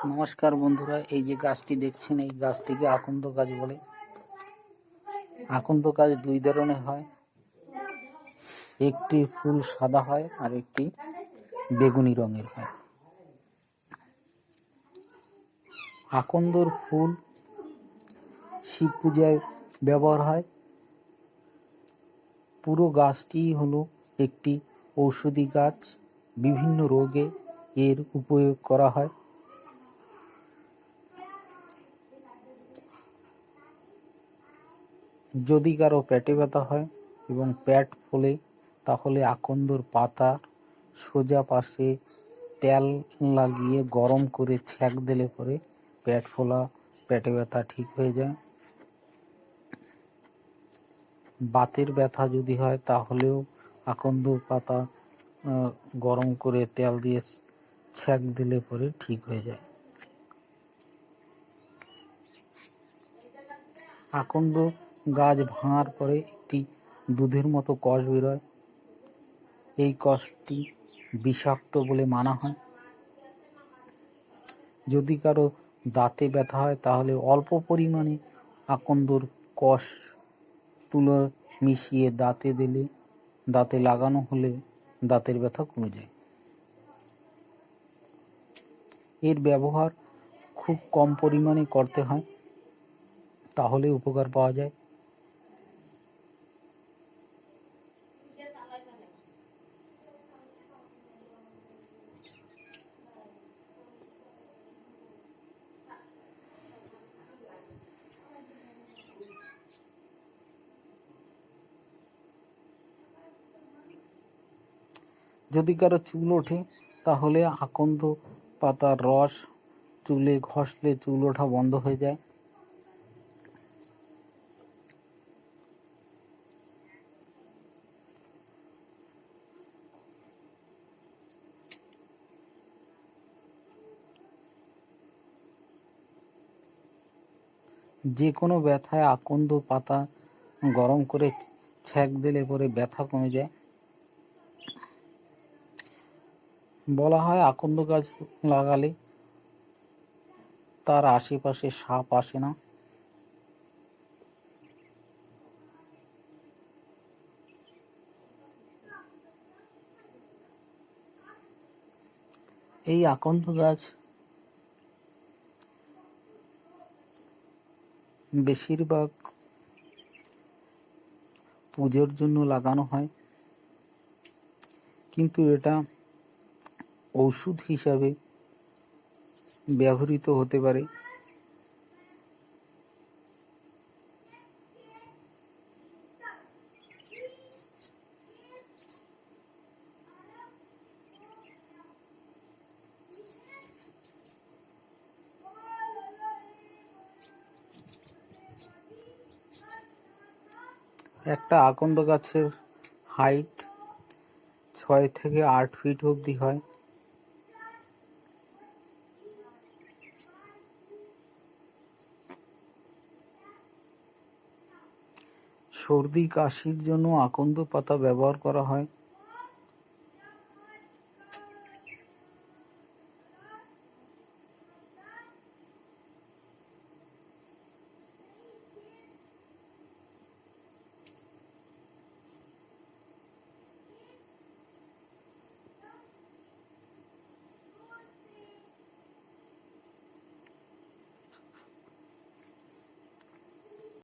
নমস্কার বন্ধুরা, এই যে গাছটি দেখছেন এই গাছটিকে আকন্দ গাছ বলে। আকন্দ গাছ দুই ধরনের হয়, একটি ফুল সাদা হয় আর একটি বেগুনি রঙের হয়। আকন্দর ফুল শিব পূজায় ব্যবহার হয়। পুরো গাছটি হলো একটি ঔষধি গাছ, বিভিন্ন রোগে এর উপয়োগ করা হয়। যদি কারো পেটে ব্যথা হয় এবং পেট ফোলে, তাহলে আকন্দর পাতা সোজা পাশে তেল লাগিয়ে গরম করে ছ্যাঁক দিলে পরে পেট ফোলা, পেটে ব্যথা ঠিক হয়ে যায়। বাতের ব্যথা যদি হয় তাহলেও আকন্দ পাতা গরম করে তেল দিয়ে ছ্যাঁক দিলে পরে ঠিক হয়ে যায়। আকন্দ গাছ ভাঙার পরে একটি দুধের মতো কষ বেরোয়। এই কষটি বিষাক্ত বলে মানা হয়। যদি কারো দাঁতে ব্যথা হয় তাহলে অল্প পরিমাণে আকন্দর কষ তুলো মিশিয়ে দাঁতে লাগানো হলে দাঁতের ব্যথা কমে যায়। এর ব্যবহার খুব কম পরিমাণে করতে হয়, তাহলে উপকার পাওয়া যায়। যদি কারো চুল ওঠে তাহলে আকন্দ পাতার রস চুলে ঘষলে চুল ওঠা বন্ধ হয়ে যায়। যে কোনো ব্যথায় আকন্দ পাতা গরম করে ছ্যাঁক দিলে পরে ব্যথা কমে যায়। বলা হয় আকন্দ গাছ লাগালে তার আশেপাশে সাপ আসে না। এই আকন্দ গাছ বেশিরভাগ পুজোর জন্য লাগানো হয়, কিন্তু এটা ঔষধ হিসাবে ব্যবহৃত হতে পারে। একটা আকন্দ গাছের হাইট 6 থেকে 8 ফিট অবধি হয়। সর্দি কাশির জন্য আকন্দ পাতা ব্যবহার করা হয়।